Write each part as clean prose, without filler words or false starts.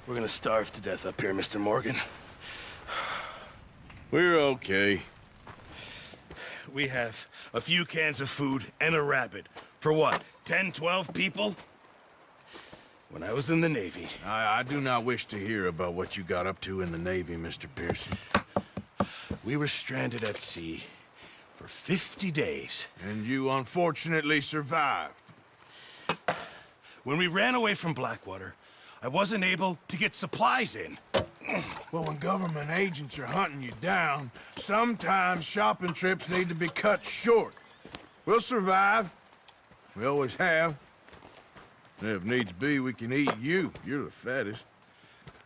We're gonna starve to death up here, Mr. Morgan. We're okay. We have a few cans of food and a rabbit. For what, 10, 12 people? When I was in the Navy... I do not wish to hear about what you got up to in the Navy, Mr. Pearson. We were stranded at sea for 50 days. And you unfortunately survived. When we ran away from Blackwater, I wasn't able to get supplies in. Well, when government agents are hunting you down, sometimes shopping trips need to be cut short. We'll survive. We always have. And if needs be, we can eat you. You're the fattest.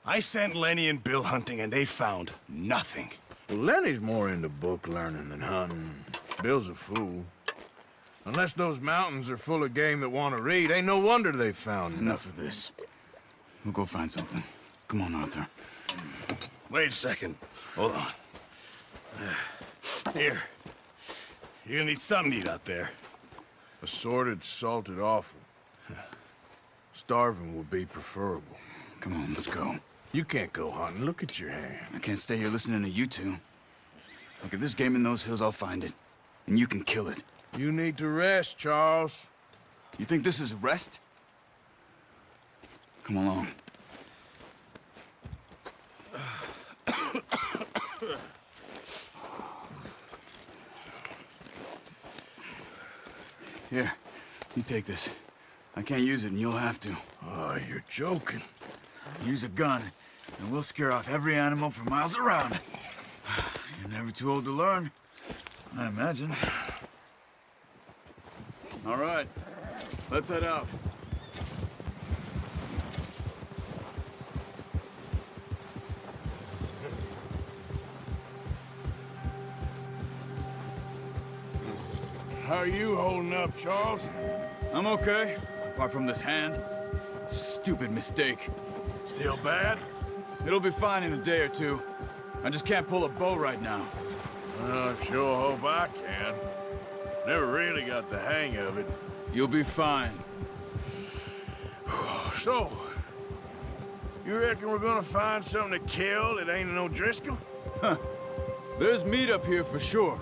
I sent Lenny and Bill hunting, and they found nothing. Well, Lenny's more into book learning than hunting. Bill's a fool. Unless those mountains are full of game that want to read, ain't no wonder they found Enough of this. We'll go find something. Come on, Arthur. Wait a second. Hold on. Here. You're gonna need something to eat out there. Assorted, salted offal. Starving would be preferable. Come on, let's go. You can't go hunting. Look at your hand. I can't stay here listening to you two. Look, if there's game in those hills, I'll find it. And you can kill it. You need to rest, Charles. You think this is rest? Come along. Here, you take this. I can't use it, and you'll have to. Oh, you're joking. Use a gun, and we'll scare off every animal for miles around. You're never too old to learn, I imagine. All right, let's head out. How are you holding up, Charles? I'm okay, apart from this hand. Stupid mistake. Still bad? It'll be fine in a day or two. I just can't pull a bow right now. I sure hope I can. Never really got the hang of it. You'll be fine. So, you reckon we're gonna find something to kill that ain't no Driscoll? Huh. There's meat up here for sure.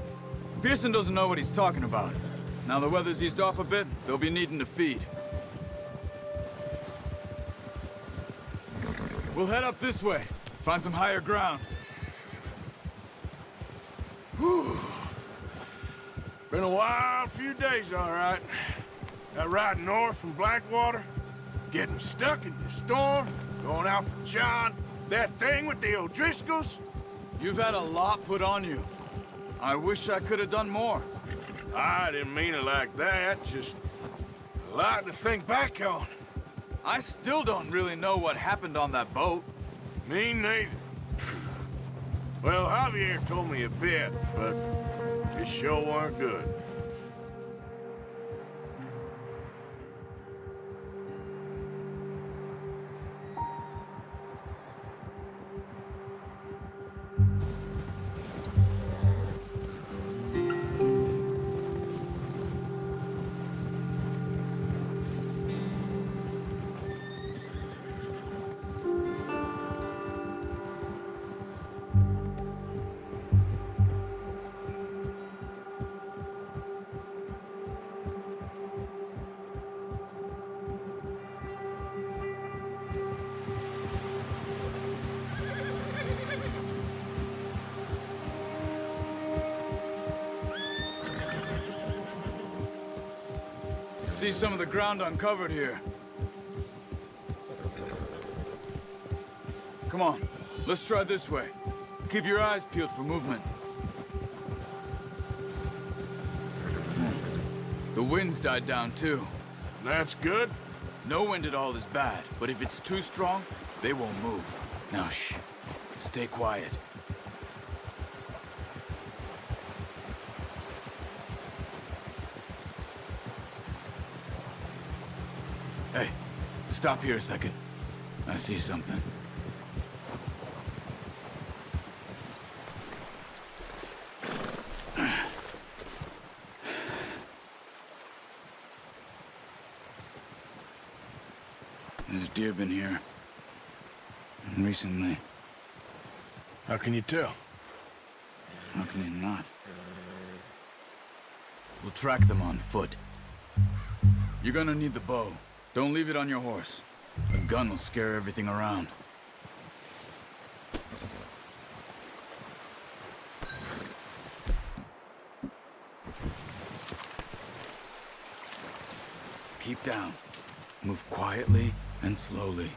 Pearson doesn't know what he's talking about. Now the weather's eased off a bit, they'll be needing to feed. We'll head up this way. Find some higher ground. Whew. Been a wild few days, all right. That ride north from Blackwater, getting stuck in the storm, going out for John, that thing with the O'Driscolls. You've had a lot put on you. I wish I could have done more. I didn't mean it like that, just a lot to think back on. I still don't really know what happened on that boat. Me neither. Well, Javier told me a bit, but it sure weren't good. See some of the ground uncovered here. Come on, let's try this way. Keep your eyes peeled for movement. The wind's died down too. That's good. No wind at all is bad, but if it's too strong, they won't move. Now shh, stay quiet. Hey, stop here a second. I see something. There's deer been here. Recently. How can you tell? How can you not? We'll track them on foot. You're gonna need the bow. Don't leave it on your horse. A gun will scare everything around. Keep down. Move quietly and slowly.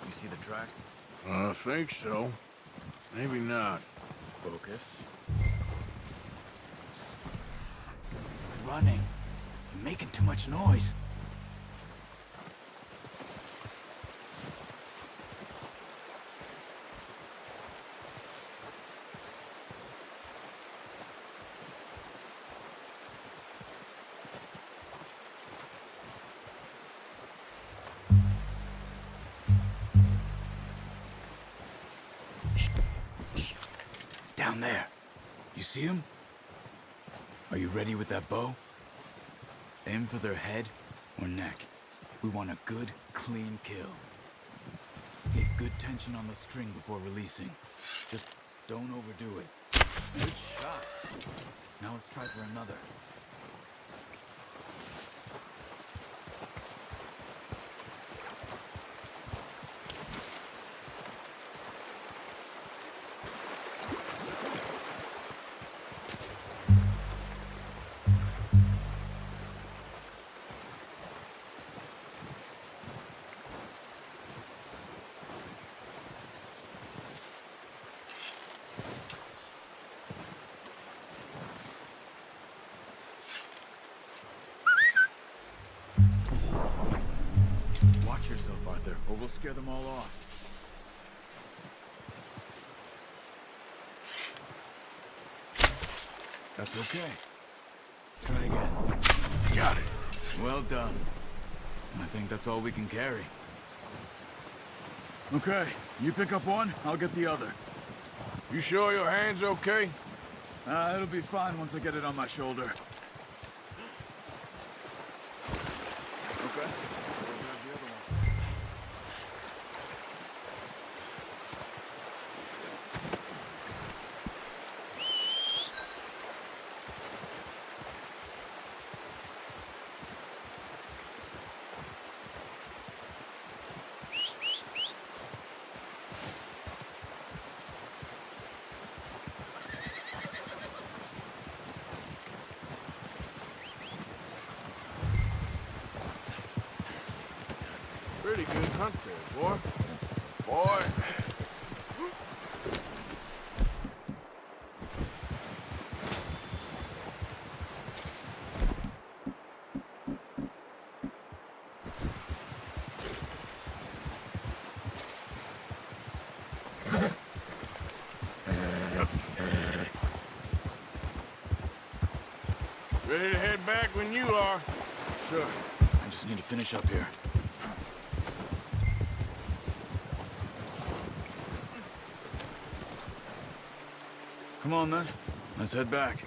You see the tracks? I think so. Maybe not. Focus. Running. You're making too much noise. Down there. You see him? Are you ready with that bow? Aim for their head or neck. We want a good, clean kill. Get good tension on the string before releasing. Just don't overdo it. Good shot. Now let's try for another. Watch yourself, Arthur, or we'll scare them all off. That's okay. Try again. Got it. Well done. I think that's all we can carry. Okay, you pick up one, I'll get the other. You sure your hand's okay? It'll be fine once I get it on my shoulder. Okay. We'll grab the other one. Pretty good hunt there, boy. Boy. Ready to head back when you are. Sure. I just need to finish up here. Come on, then. Let's head back.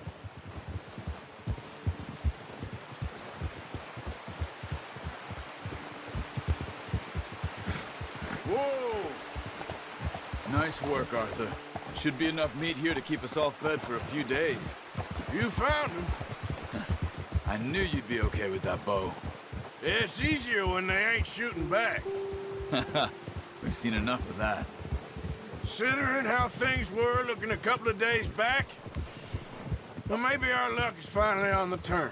Whoa! Nice work, Arthur. Should be enough meat here to keep us all fed for a few days. You found him. I knew you'd be okay with that bow. It's easier when they ain't shooting back. We've seen enough of that. Considering how things were looking a couple of days back, well, maybe our luck is finally on the turn.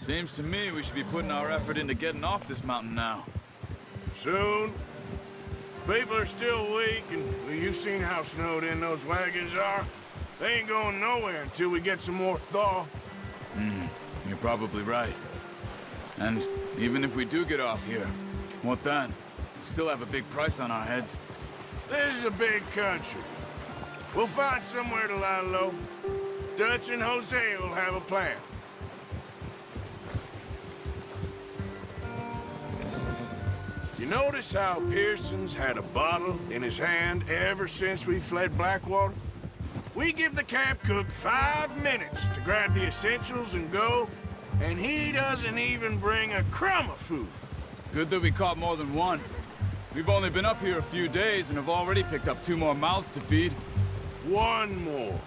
Seems to me we should be putting our effort into getting off this mountain now. Soon. People are still weak, and well, you've seen how snowed in those wagons are. They ain't going nowhere until we get some more thaw. You're probably right. And even if we do get off here, what then? We still have a big price on our heads. This is a big country. We'll find somewhere to lie low. Dutch and Jose will have a plan. You notice how Pearson's had a bottle in his hand ever since we fled Blackwater? We give the camp cook 5 minutes to grab the essentials and go, and he doesn't even bring a crumb of food. Good that we caught more than one. We've only been up here a few days and have already picked up 2 more mouths to feed. One more.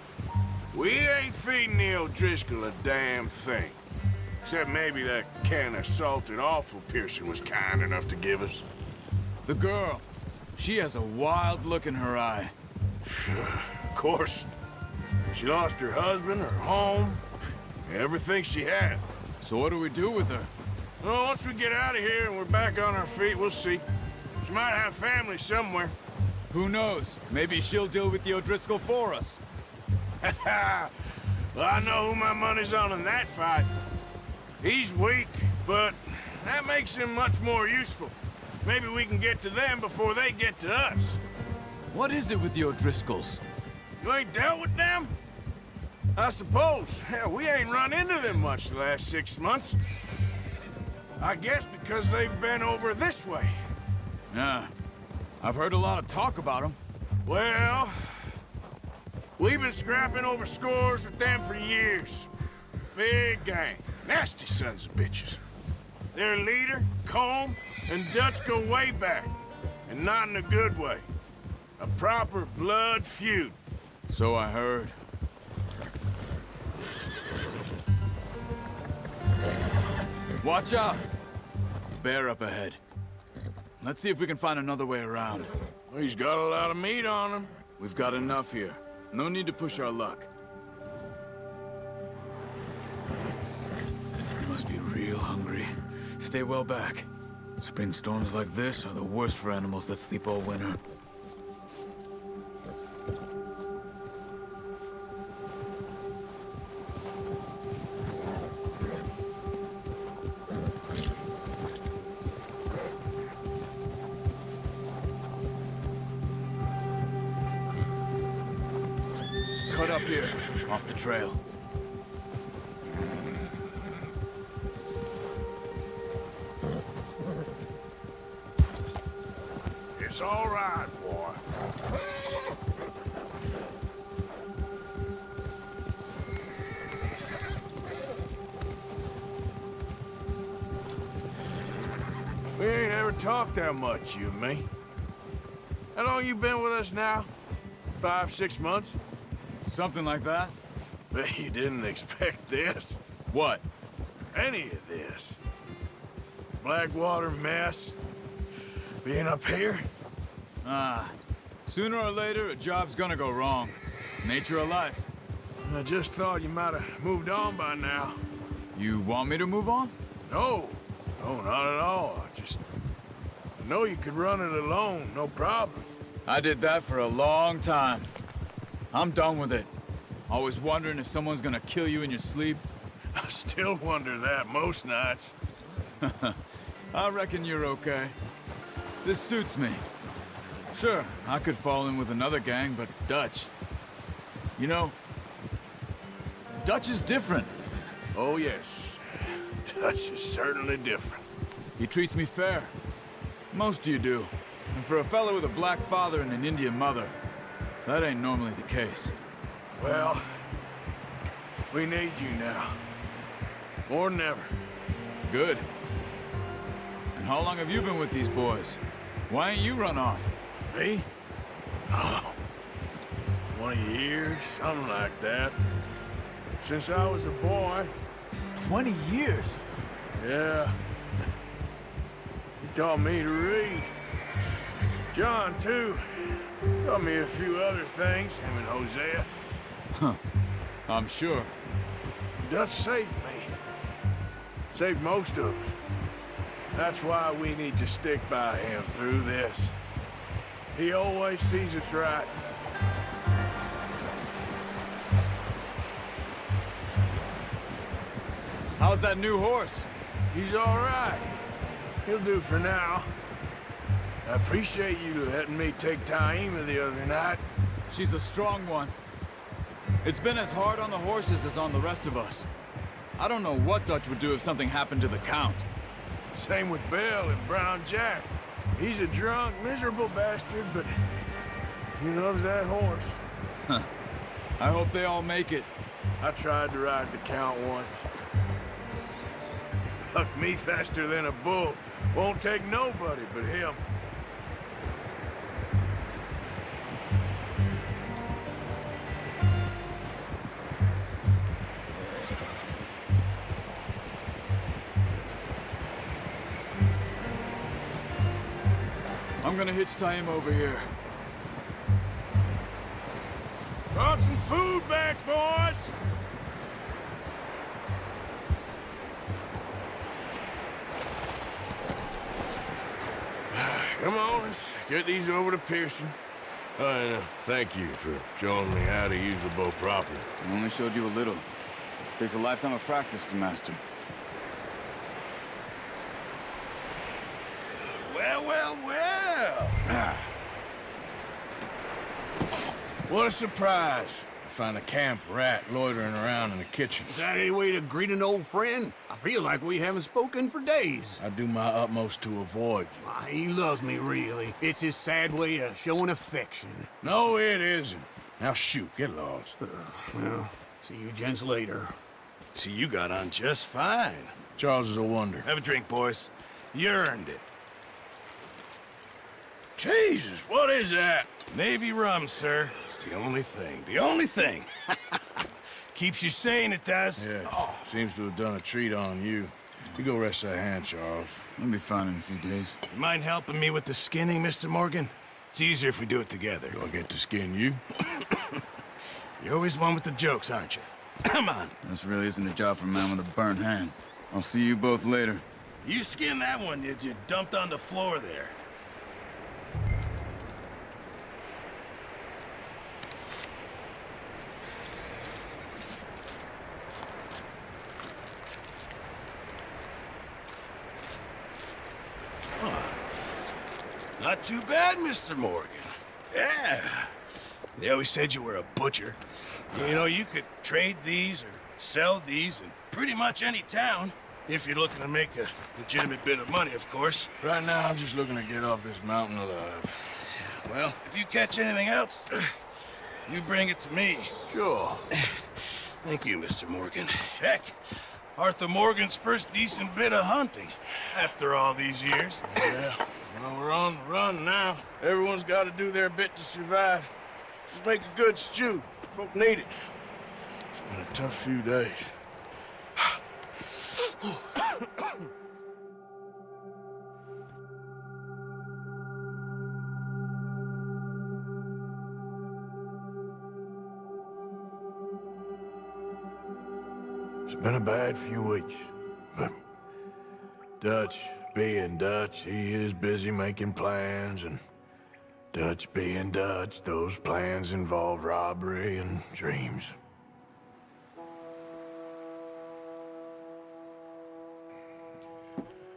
We ain't feeding the O'Driscoll a damn thing. Except maybe that can of salted offal Pearson was kind enough to give us. The girl, she has a wild look in her eye. Of course. She lost her husband, her home, everything she had. So what do we do with her? Well, once we get out of here and we're back on our feet, we'll see. She might have family somewhere. Who knows? Maybe she'll deal with the O'Driscoll for us. Well, I know who my money's on in that fight. He's weak, but that makes him much more useful. Maybe we can get to them before they get to us. What is it with the O'Driscolls? You ain't dealt with them? I suppose. Hell, we ain't run into them much the last 6 months. I guess because they've been over this way. Yeah. I've heard a lot of talk about them. Well, we've been scrapping over scores with them for years. Big gang. Nasty sons of bitches. Their leader, Combe, and Dutch go way back. And not in a good way. A proper blood feud. So I heard. Watch out! Bear up ahead. Let's see if we can find another way around. He's got a lot of meat on him. We've got enough here. No need to push our luck. You must be real hungry. Stay well back. Spring storms like this are the worst for animals that sleep all winter. Cut up here, off the trail. It's all right, boy. We ain't ever talked that much, you and me. How long you been with us now? 5, 6 months? Something like that? Bet you didn't expect this. What? Any of this. Blackwater mess. Being up here? Sooner or later, a job's gonna go wrong. Nature of life. I just thought you might have moved on by now. You want me to move on? No. No, not at all. I know you could run it alone, no problem. I did that for a long time. I'm done with it. Always wondering if someone's gonna kill you in your sleep. I still wonder that most nights. I reckon you're okay. This suits me. Sure, I could fall in with another gang, but Dutch... You know, Dutch is different. Oh, yes. Dutch is certainly different. He treats me fair. Most of you do. And for a fellow with a black father and an Indian mother, that ain't normally the case. Well, we need you now. More than ever. Good. And how long have you been with these boys? Why ain't you run off? Me? Oh, 20 years, something like that. Since I was a boy. 20 years? Yeah. He taught me to read. John, too. Taught me a few other things, him and Hosea. Huh. I'm sure. Dutch saved me. Saved most of us. That's why we need to stick by him through this. He always sees us right. How's that new horse? He's all right. He'll do for now. I appreciate you letting me take Taima the other night. She's a strong one. It's been as hard on the horses as on the rest of us. I don't know what Dutch would do if something happened to the Count. Same with Bill and Brown Jack. He's a drunk, miserable bastard, but he loves that horse. Huh. I hope they all make it. I tried to ride the Count once. Bucked me faster than a bull. Won't take nobody but him. I'm gonna hitch tie him over here. Brought some food back, boys! Come on, let's get these over to Pearson. And thank you for showing me how to use the bow properly. I only showed you a little. Takes a lifetime of practice to master. Well, well, well! What a surprise. I find a camp rat loitering around in the kitchen. Is that any way to greet an old friend? I feel like we haven't spoken for days. I do my utmost to avoid you. Why, he loves me, really. It's his sad way of showing affection. No, it isn't. Now shoot, get lost. Well, see you gents later. See, you got on just fine. Charles is a wonder. Have a drink, boys. You earned it. Jesus, what is that? Navy rum, sir. It's the only thing. The only thing. Keeps you sane, it does. Yeah, seems to have done a treat on you. You go rest that hand, Charles. I'll be fine in a few days. You mind helping me with the skinning, Mr. Morgan? It's easier if we do it together. Do I get to skin you? You're always one with the jokes, aren't you? Come on. This really isn't a job for a man with a burnt hand. I'll see you both later. You skinned that one you dumped on the floor there. Not too bad, Mr. Morgan. Yeah. They always said you were a butcher. You know, you could trade these or sell these in pretty much any town. If you're looking to make a legitimate bit of money, of course. Right now, I'm just looking to get off this mountain alive. Well, if you catch anything else, you bring it to me. Sure. Thank you, Mr. Morgan. Heck, Arthur Morgan's first decent bit of hunting after all these years. Yeah. Well, we're on the run now. Everyone's got to do their bit to survive. Just make a good stew. Folk need it. It's been a tough few days. It's been a bad few weeks, but Dutch being Dutch, he is busy making plans, and Dutch being Dutch, those plans involve robbery and dreams.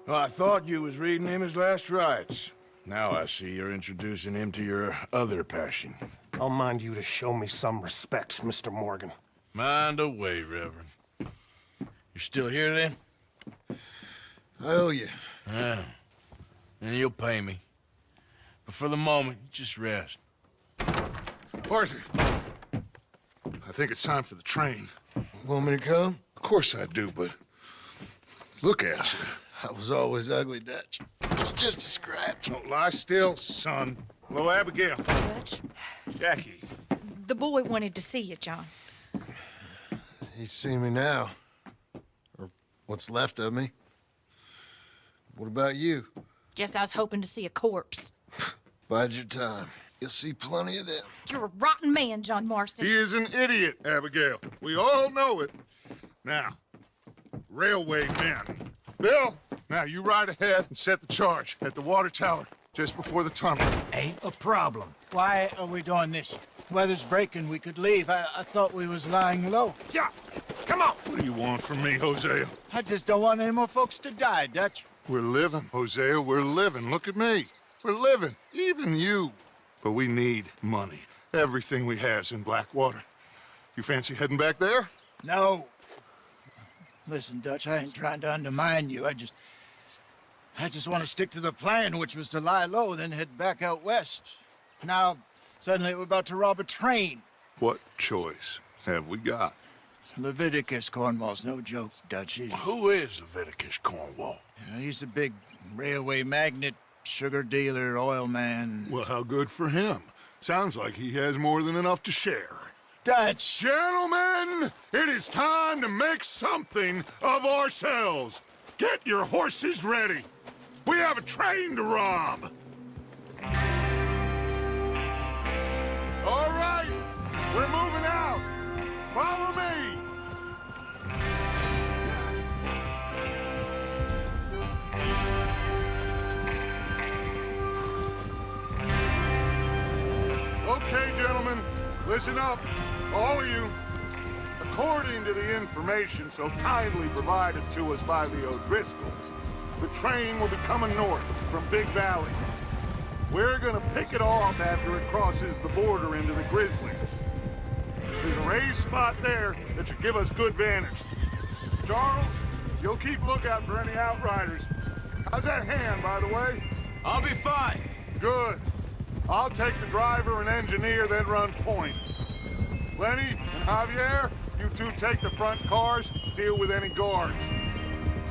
Well, I thought you was reading him his last rites. Now I see you're introducing him to your other passion. I'll mind you to show me some respect, Mr. Morgan. Mind away, Reverend. You're still here, then? I owe you. Yeah. And you'll pay me. But for the moment, just rest. Arthur, I think it's time for the train. Want me to come? Of course I do, but look at you. I was always ugly, Dutch. It's just a scratch. Don't lie still, son. Hello, Abigail. Dutch, Jackie. the boy wanted to see you, John. He's seen me now. Or what's left of me. What about you? Guess I was hoping to see a corpse. Bide your time. You'll see plenty of them. You're a rotten man, John Marston. He is an idiot, Abigail. We all know it. Now, railway men. Bill, now you ride ahead and set the charge at the water tower just before the tunnel. Ain't a problem. Why are we doing this? Weather's breaking, we could leave. I thought we was lying low. Yeah, come on. What do you want from me, Hosea? I just don't want any more folks to die, Dutch. We're living, Hosea, we're living. Look at me. We're living, even you. But we need money. Everything we has in Blackwater. You fancy heading back there? No. Listen, Dutch, I ain't trying to undermine you. I just want to stick to the plan, which was to lie low, then head back out west. Now, suddenly we're about to rob a train. What choice have we got? Leviticus Cornwall's no joke, Dutch. Who is Leviticus Cornwall? He's a big railway magnate, sugar dealer, oil man. Well, how good for him. Sounds like he has more than enough to share. Dutch! Gentlemen, it is time to make something of ourselves. Get your horses ready. We have a train to rob. All right, we're moving out. Follow me. Okay, gentlemen, listen up, all of you. According to the information so kindly provided to us by the O'Driscolls, the train will be coming north from Big Valley. We're gonna pick it off after it crosses the border into the Grizzlies. There's a raised spot there that should give us good vantage. Charles, you'll keep lookout for any outriders. How's that hand, by the way? I'll be fine. Good. I'll take the driver and engineer, then run point. Lenny and Javier, you two take the front cars, deal with any guards.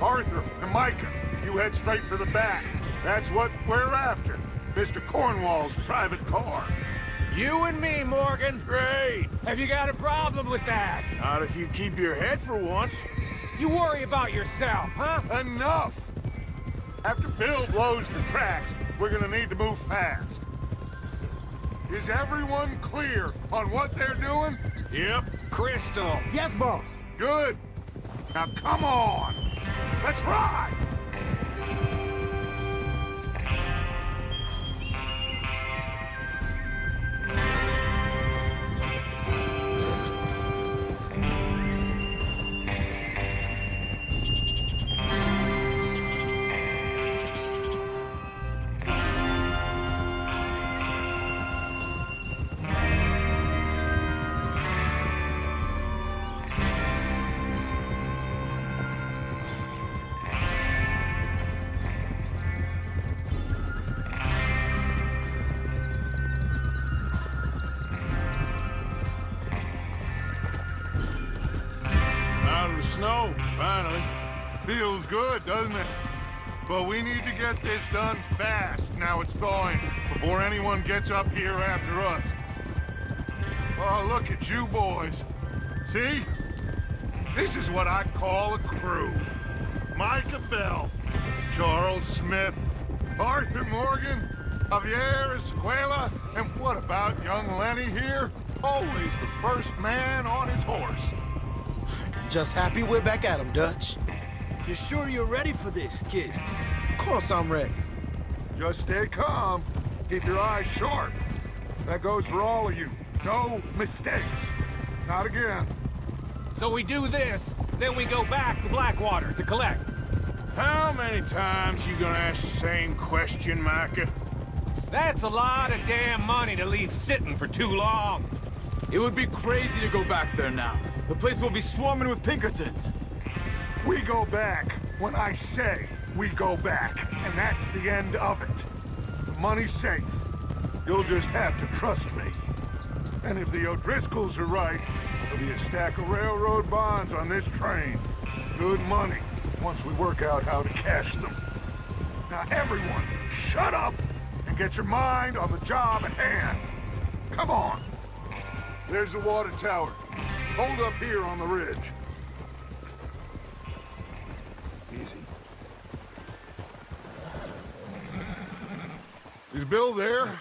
Arthur and Micah, you head straight for the back. That's what we're after. Mr. Cornwall's private car. You and me, Morgan. Great. Have you got a problem with that? Not if you keep your head for once. You worry about yourself, huh? Enough! After Bill blows the tracks, we're gonna need to move fast. Is everyone clear on what they're doing? Yep. Crystal. Yes, boss. Good. Now come on. Let's ride! Snow, finally. Feels good, doesn't it? But we need to get this done fast now it's thawing, before anyone gets up here after us. Oh, look at you boys. See? This is what I call a crew. Micah Bell, Charles Smith, Arthur Morgan, Javier Escuela, and what about young Lenny here? Always the first man on his horse. Just happy we're back at 'em, Dutch. You sure you're ready for this, kid? Of course I'm ready. Just stay calm. Keep your eyes sharp. That goes for all of you. No mistakes. Not again. So we do this, then we go back to Blackwater to collect. How many times you gonna ask the same question, Micah? That's a lot of damn money to leave sitting for too long. It would be crazy to go back there now. The place will be swarming with Pinkertons. We go back when I say we go back, and that's the end of it. The money's safe. You'll just have to trust me. And if the O'Driscolls are right, there'll be a stack of railroad bonds on this train. Good money, once we work out how to cash them. Now everyone, shut up and get your mind on the job at hand. Come on. There's the water tower. Hold up here on the ridge. Easy. Is Bill there?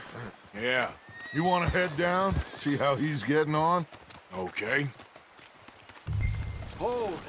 Yeah. You want to head down, see how he's getting on? Okay. Hold.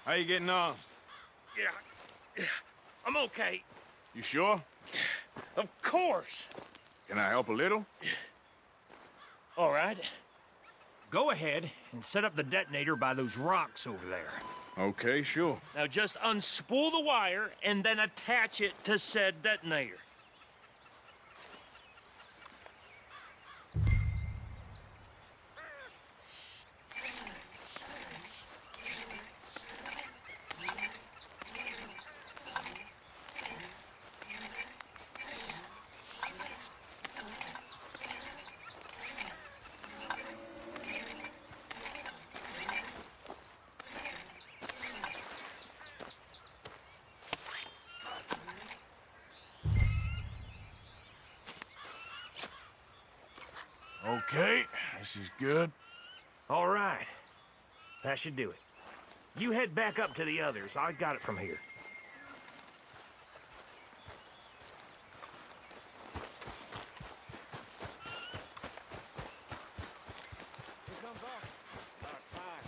How you getting on? Yeah, I'm okay. You sure? Of course. Can I help a little? All right. Go ahead and set up the detonator by those rocks over there. Okay, sure. Now just unspool the wire and then attach it to said detonator. Okay, this is good. All right. That should do it. You head back up to the others. I got it from here. Here comes off. About time.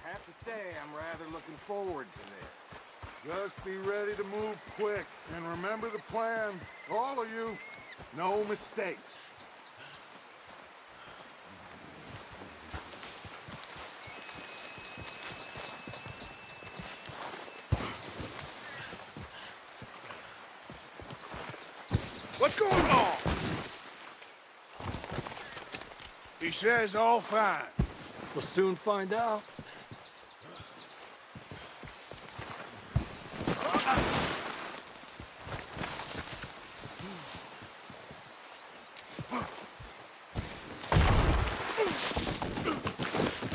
I have to say, I'm rather looking forward to this. Just be ready to move quick. And remember the plan. All of you. No mistakes. What's going on? He says all fine. We'll soon find out.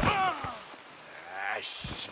Ah, shit.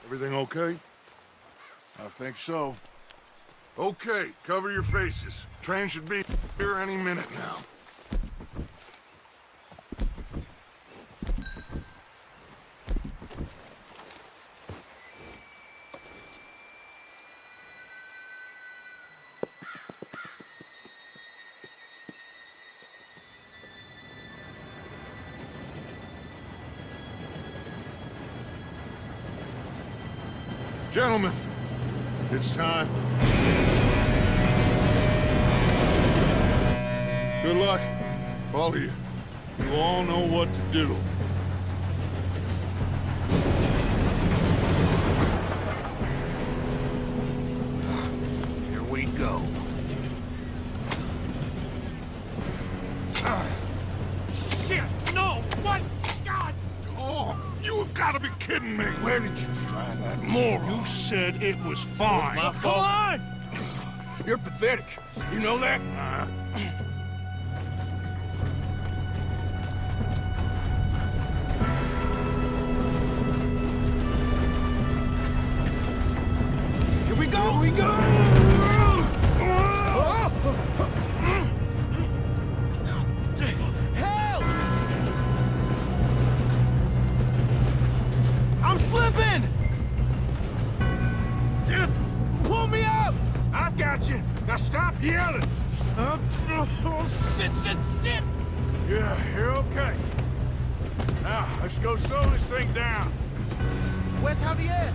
Everything okay? I think so. Okay, cover your faces. Train should be here any minute now. Gentlemen, it's time. Good luck, all of you. You all know what to do. Here we go. Shit! No! What? God! Oh, you have got to be kidding me. Where did you find that moron? You said it was fine. My Come fault. on! You're pathetic. You know that? Here we go! Here we go! Help! I'm slipping! Pull me up! I've got you. Now stop yelling. Shit, shit, shit! Yeah, you're okay. Now, let's go slow this thing down. Where's Javier?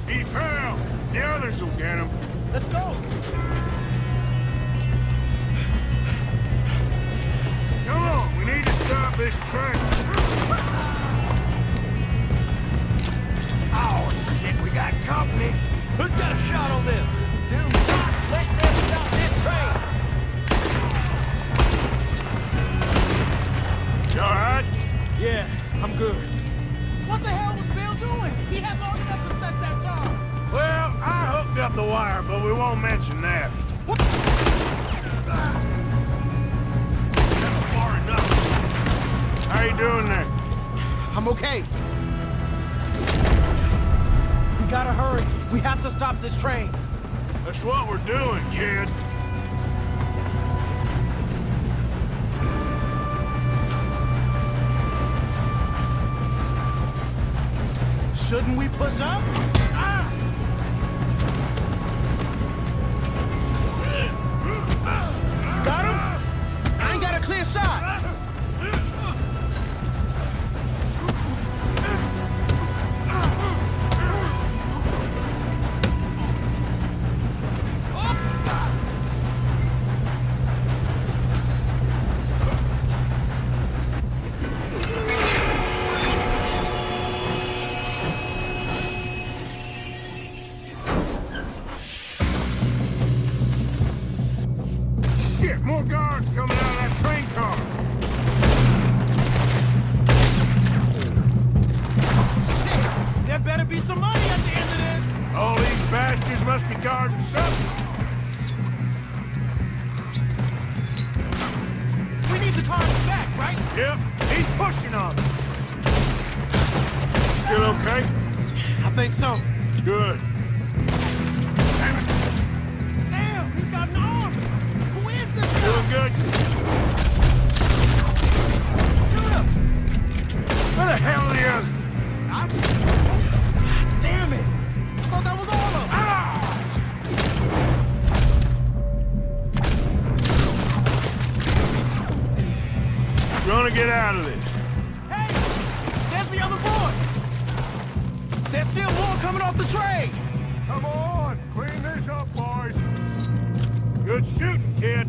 He fell. The others will get him. Let's go! Come on, we need to stop this train. Oh, shit, we got company. Who's got a shot on them? Do not let them stop this train! Yeah, I'm good. What the hell was Bill doing? He had long enough to set that charge. Well, I hooked up the wire, but we won't mention that. That's far enough. How you doing there? I'm okay. We gotta hurry. We have to stop this train. That's what we're doing, kid. Shouldn't we push up? Got him? I ain't got a clear shot. Shit, more guards coming out of that train car. Shit, there better be some money at the end of this. All these bastards must be guarding something. We need the car in the back, right? Yep, he's pushing on me. Still okay? I think so. Good. Damn, he's got an arm. Who is this guy? Doing good. Shoot him. Where the hell are the others? Damn it. I thought that was all of them. Gonna get out of this. Hey, there's the other boys. There's still more coming off the train. Come on, clean this up, boys. Good shooting, kid.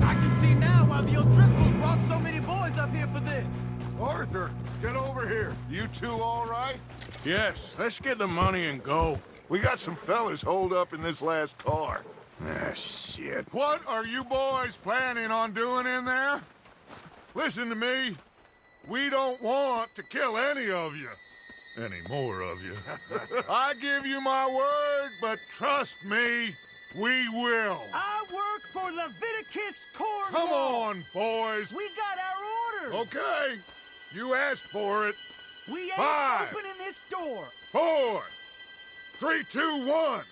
I can see now why the O'Driscolls brought so many boys up here for this. Arthur, get over here. You two all right? Yes, let's get the money and go. We got some fellas holed up in this last car. Ah, shit. What are you boys planning on doing in there? Listen to me. We don't want to kill any of you. Any more of you. I give you my word, but trust me, we will. I work for Leviticus Corps. Come on, boys. We got our orders. Okay. You asked for it. We ain't 5, opening this door. 4, 3, 2, 1.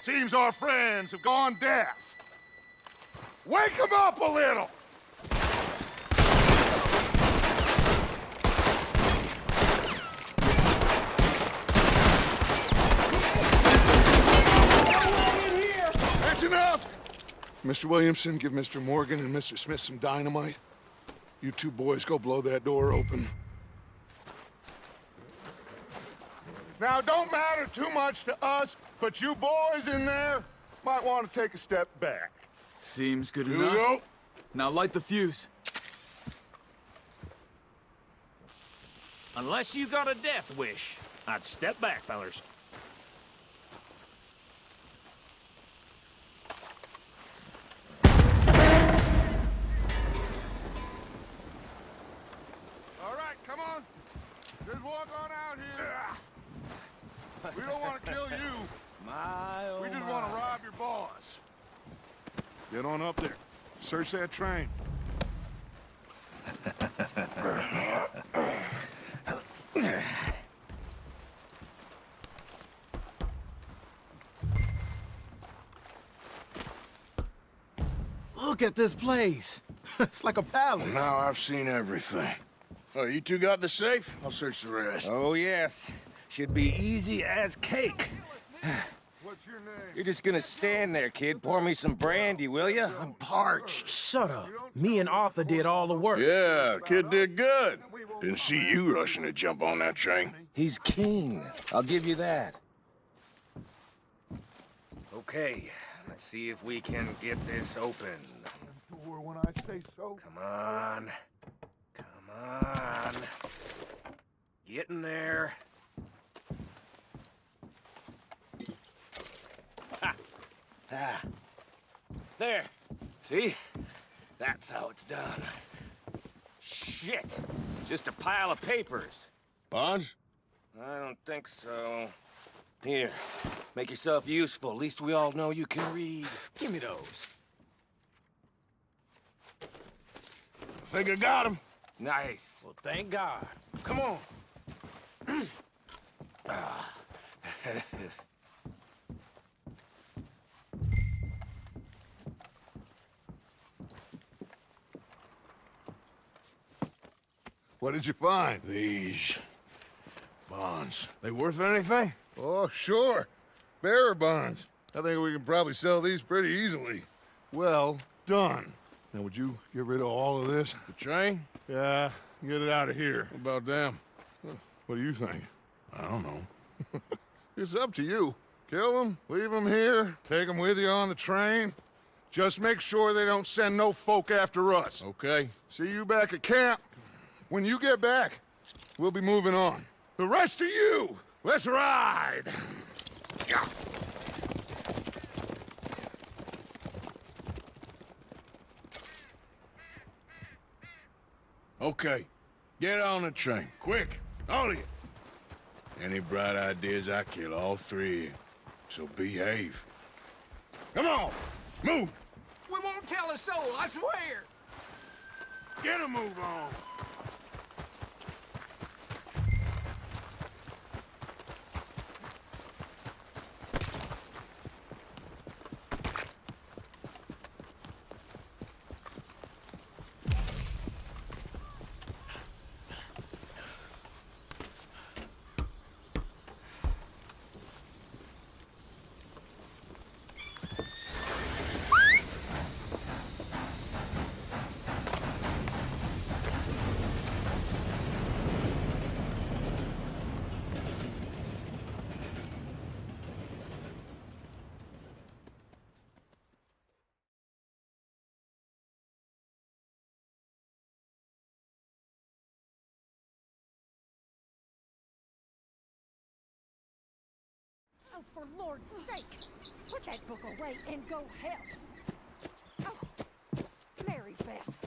Seems our friends have gone deaf. Wake them up a little! That's enough! Mr. Williamson, give Mr. Morgan and Mr. Smith some dynamite. You two boys go blow that door open. Now, it don't matter too much to us, but you boys in there might want to take a step back. Seems good Here we enough. go. Now light the fuse. Unless you got a death wish, I'd step back, fellers. All right, come on. Just walk on out here. We don't want to kill you. We just want to rob your boss. Get on up there. Search that train. Look at this place. It's like a palace. Now I've seen everything. Oh, you two got the safe? I'll search the rest. Oh, yes. Should be easy as cake. What's your name? You're just gonna stand there, kid. Pour me some brandy, will you? I'm parched. Shut up. Me and Arthur did all the work. Yeah, kid did good. Didn't see you rushing to jump on that train. He's keen. I'll give you that. Okay, let's see if we can get this open. Door when I say so. Come on. Come on. Get in there. Ha! Ah. There. See? That's how it's done. Shit! Just a pile of papers. Bonds? I don't think so. Here, make yourself useful. At least we all know you can read. Give me those. I think I got him. Nice. Well, thank God. Come on. What did you find? These bonds. They worth anything? Oh, sure. Bearer bonds. I think we can probably sell these pretty easily. Well done. Now, would you get rid of all of this? The train? Yeah, get it out of here. What about them? What do you think? I don't know. It's up to you. Kill them, leave them here, take them with you on the train. Just make sure they don't send no folk after us. Okay. See you back at camp. When you get back, we'll be moving on. The rest of you, let's ride! Okay. Get on the train. Quick. All of you. Any bright ideas, I kill all three of you. So behave. Come on! Move! We won't tell a soul, I swear! Get a move on! Oh, for Lord's sake! Put that book away and go help! Oh, Mary Beth.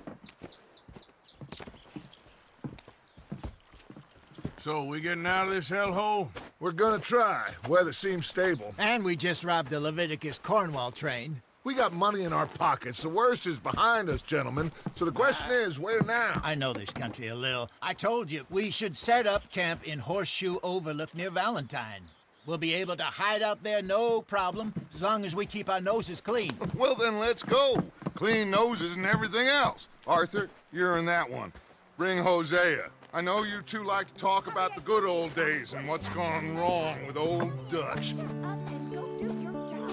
So, we getting out of this hellhole? We're gonna try. Weather seems stable. And we just robbed the Leviticus Cornwall train. We got money in our pockets. The worst is behind us, gentlemen. So the question is, where now? I know this country a little. I told you, we should set up camp in Horseshoe Overlook near Valentine. We'll be able to hide out there no problem, as long as we keep our noses clean. Well, then let's go. Clean noses and everything else. Arthur, you're in that one. Bring Hosea. I know you two like to talk about the good old days and what's gone wrong with old Dutch. Shut up and go do your job.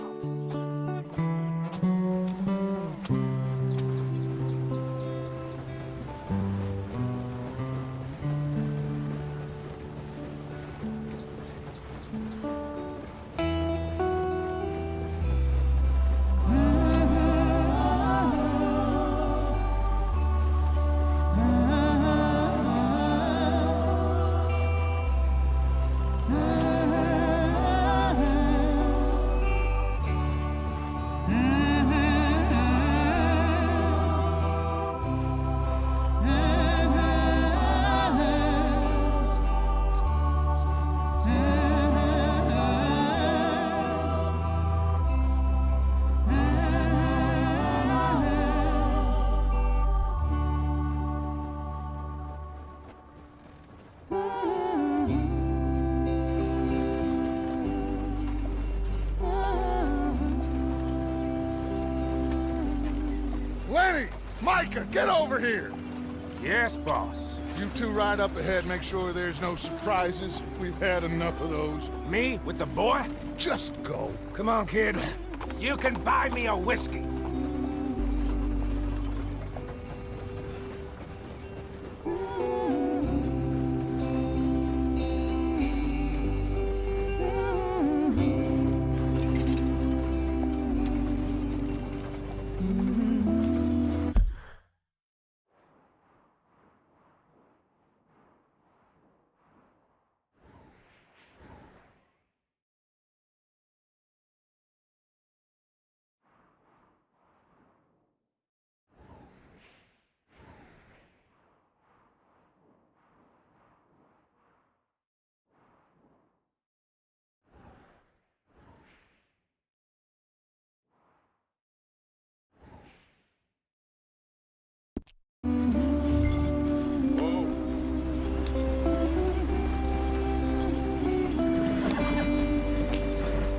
Lenny! Micah, get over here! Yes, boss. You two ride up ahead, make sure there's no surprises. We've had enough of those. Me with the boy? Just go. Come on, kid. You can buy me a whiskey.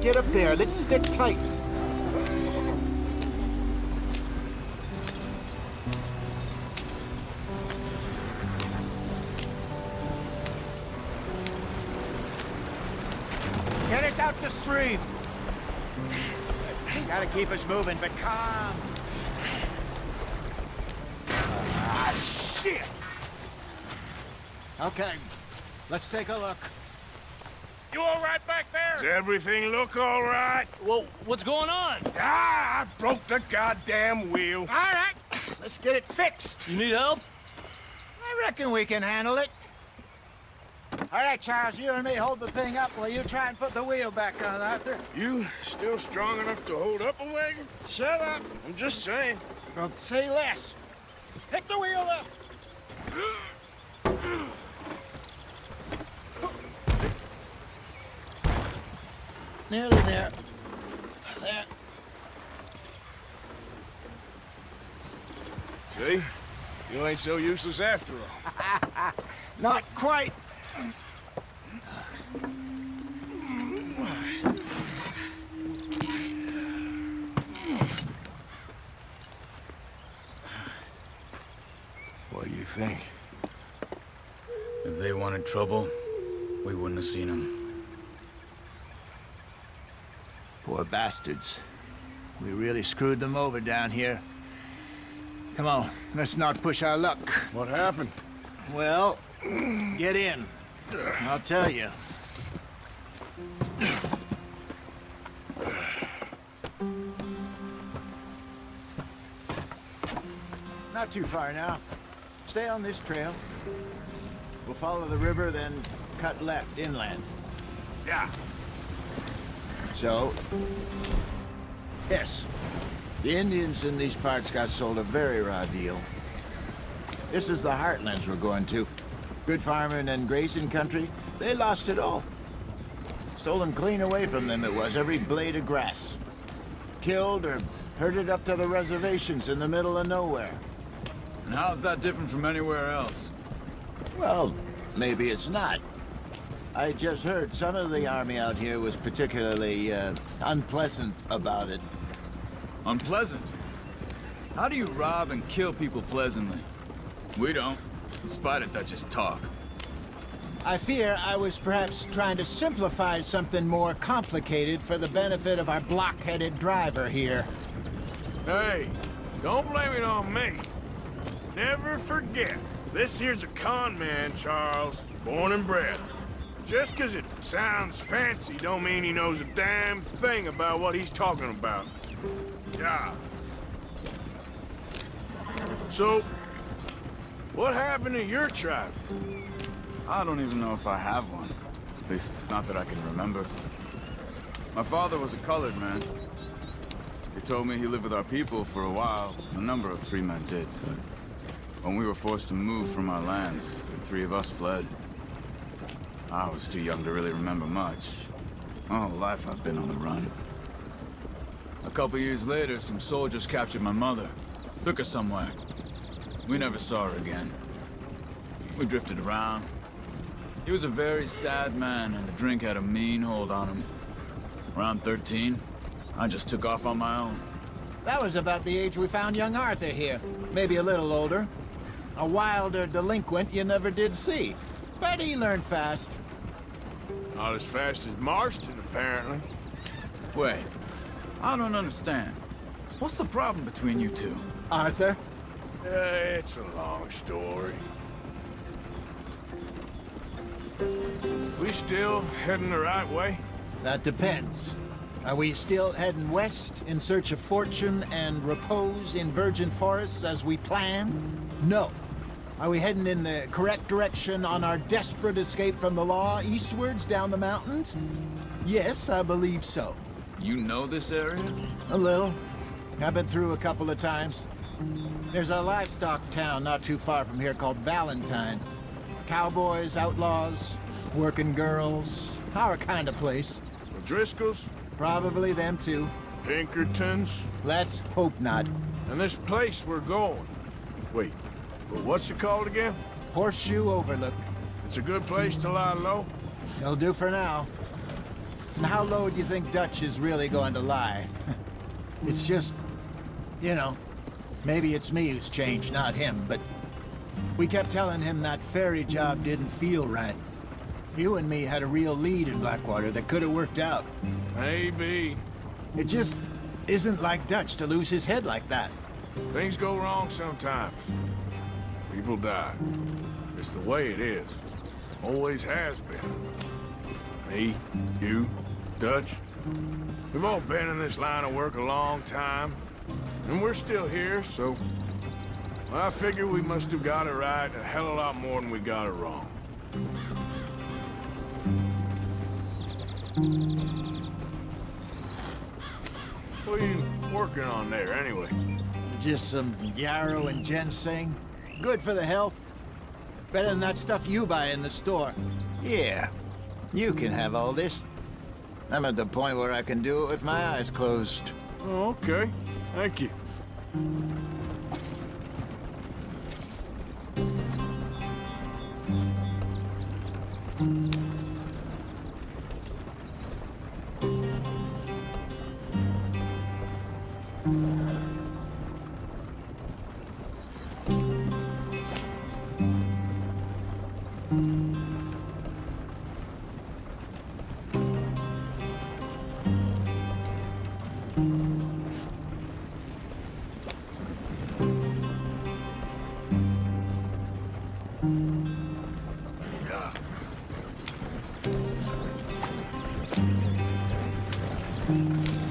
Get up there. Let's stick tight. Get us out the stream. Gotta keep us moving, but calm. Ah, shit! Okay, let's take a look. You all right back there? Does everything look all right? Well, what's going on? Ah, I broke the goddamn wheel. All right, let's get it fixed. You need help? I reckon we can handle it. All right, Charles, you and me hold the thing up while you try and put the wheel back on, Arthur. You still strong enough to hold up a wagon? Shut up. I'm just saying. Don't say less. Pick the wheel up. Nearly there. There. See? You ain't so useless after all. Not quite. What do you think? If they wanted trouble, we wouldn't have seen them. Poor bastards. We really screwed them over down here. Come on, let's not push our luck. What happened? Well, get in. I'll tell you. Not too far now. Stay on this trail. We'll follow the river, then cut left inland. Yeah. So, yes, the Indians in these parts got sold a very raw deal. This is the heartlands we're going to. Good farming and grazing country, they lost it all. Stolen clean away from them it was, every blade of grass. Killed or herded up to the reservations in the middle of nowhere. And how's that different from anywhere else? Well, maybe it's not. I just heard some of the army out here was particularly, unpleasant about it. Unpleasant? How do you rob and kill people pleasantly? We don't, in spite of Dutch's talk. I fear I was perhaps trying to simplify something more complicated for the benefit of our block-headed driver here. Hey, don't blame it on me. Never forget, this here's a con man, Charles, born and bred. Just 'cause it sounds fancy don't mean he knows a damn thing about what he's talking about. Yeah. So, what happened to your tribe? I don't even know if I have one. At least, not that I can remember. My father was a colored man. He told me he lived with our people for a while. A number of free men did, but when we were forced to move from our lands, the three of us fled. I was too young to really remember much. My whole life I've been on the run. A couple years later, some soldiers captured my mother. Took her somewhere. We never saw her again. We drifted around. He was a very sad man, and the drink had a mean hold on him. Around 13, I just took off on my own. That was about the age we found young Arthur here. Maybe a little older. A wilder delinquent you never did see. But he learned fast. Not as fast as Marston, apparently. Wait, I don't understand. What's the problem between you two? Arthur? It's a long story. We still heading the right way? That depends. Are we still heading west in search of fortune and repose in virgin forests as we planned? No. Are we heading in the correct direction on our desperate escape from the law eastwards down the mountains? Yes, I believe so. You know this area? A little. I've been through a couple of times. There's a livestock town not too far from here called Valentine. Cowboys, outlaws, working girls, our kind of place. The Driscolls? Probably them too. Pinkertons? Let's hope not. And this place we're going. Wait, But what's it called again? Horseshoe Overlook. It's a good place to lie low. It'll do for now. And how low do you think Dutch is really going to lie? It's just, you know, maybe it's me who's changed, not him, but we kept telling him that ferry job didn't feel right. You and me had a real lead in Blackwater that could have worked out. Maybe. It just isn't like Dutch to lose his head like that. Things go wrong sometimes. People die. It's the way it is. Always has been. Me, you, Dutch. We've all been in this line of work a long time. And we're still here, so... well, I figure we must have got it right a hell of a lot more than we got it wrong. What are you working on there, anyway? Just some yarrow and ginseng. Good for the health. Better than that stuff you buy in the store. Yeah, you can have all this. I'm at the point where I can do it with my eyes closed. Oh, okay. Thank you.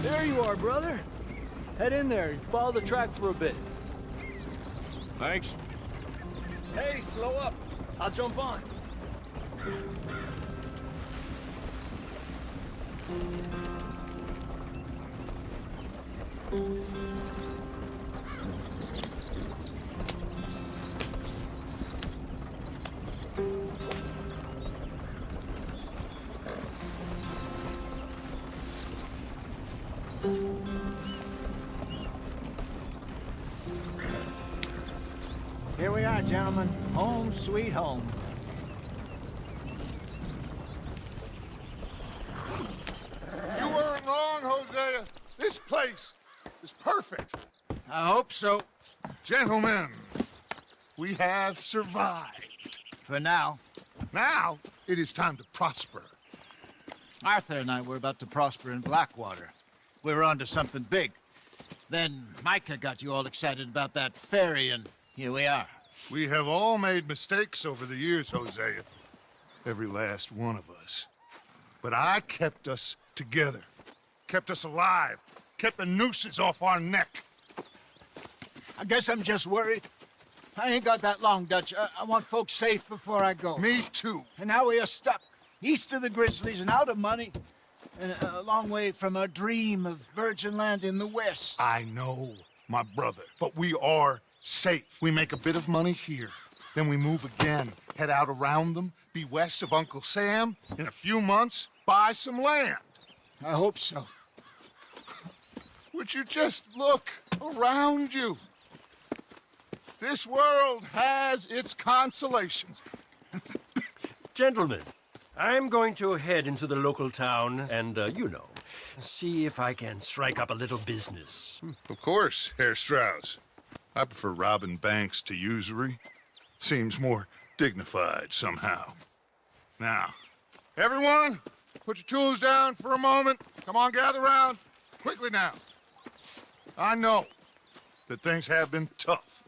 There you are, brother. Head in there and follow the track for a bit. Thanks. Hey, slow up. I'll jump on. Here we are, gentlemen. Home sweet home. You weren't wrong, Hosea. This place is perfect. I hope so. Gentlemen, we have survived. For now. Now, it is time to prosper. Arthur and I were about to prosper in Blackwater. We were onto something big. Then Micah got you all excited about that ferry, and here we are. We have all made mistakes over the years, Hosea. Every last one of us. But I kept us together. Kept us alive. Kept the nooses off our neck. I guess I'm just worried. I ain't got that long, Dutch. I want folks safe before I go. Me too. And now we are stuck, east of the Grizzlies and out of money, and a long way from our dream of virgin land in the west. I know, my brother, but we are safe. We make a bit of money here, then we move again, head out around them, be west of Uncle Sam, in a few months, buy some land. I hope so. Would you just look around you? This world has its consolations. Gentlemen, I'm going to head into the local town and, you know, see if I can strike up a little business. Of course, Herr Strauss. I prefer robbing banks to usury. Seems more dignified somehow. Now, everyone, put your tools down for a moment. Come on, gather round. Quickly now. I know that things have been tough,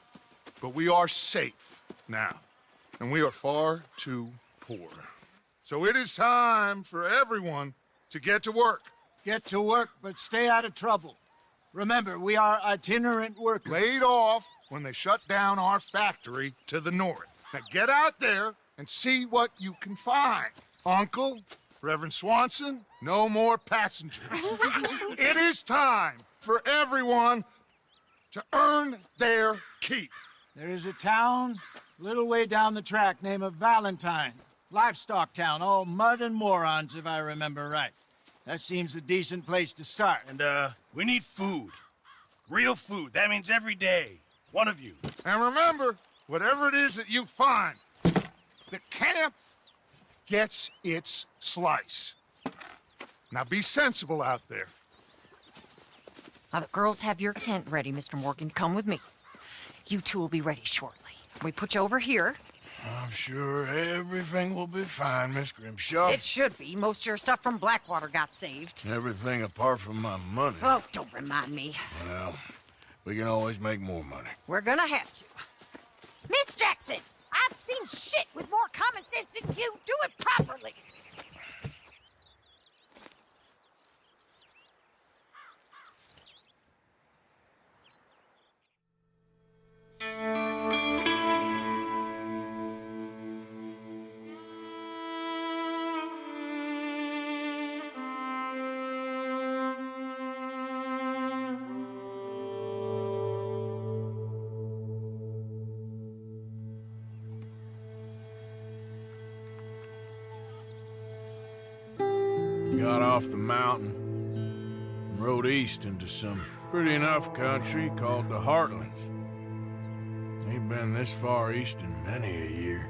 but we are safe now, and we are far too poor. So it is time for everyone to get to work. Get to work, but stay out of trouble. Remember, we are itinerant workers. Laid off when they shut down our factory to the north. Now get out there and see what you can find. Uncle, Reverend Swanson, no more passengers. It is time for everyone to earn their keep. There is a town a little way down the track named Valentine. Livestock town, all mud and morons, if I remember right. That seems a decent place to start. And, we need food. Real food. That means every day. One of you. And remember, whatever it is that you find, the camp gets its slice. Now be sensible out there. Now, the girls have your tent ready, Mr. Morgan. Come with me. You two will be ready shortly. We put you over here. I'm sure everything will be fine, Miss Grimshaw. It should be. Most of your stuff from Blackwater got saved. Everything apart from my money. Oh, don't remind me. Well, we can always make more money. We're gonna have to. Miss Jackson, I've seen shit with more common sense than you. Do it properly. Got off the mountain and rode east into some pretty enough country called the Heartlands. Ain't been this far east in many a year.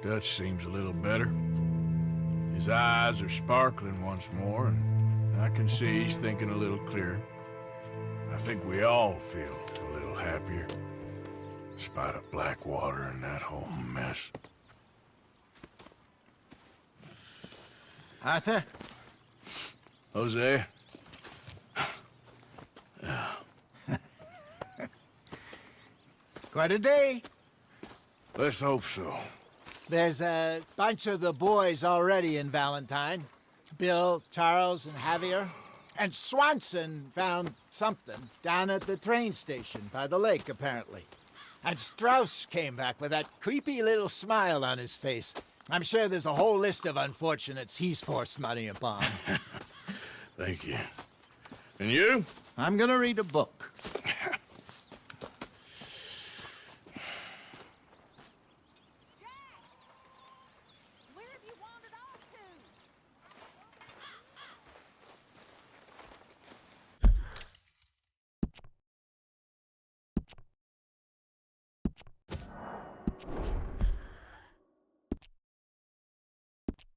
Dutch seems a little better. His eyes are sparkling once more, and I can see he's thinking a little clearer. I think we all feel a little happier, in spite of Blackwater and that whole mess. Arthur? Jose? Quite a day. Let's hope so. There's a bunch of the boys already in Valentine. Bill, Charles, and Javier. And Swanson found something down at the train station by the lake, apparently. And Strauss came back with that creepy little smile on his face. I'm sure there's a whole list of unfortunates he's forced money upon. Thank you. And you? I'm gonna read a book.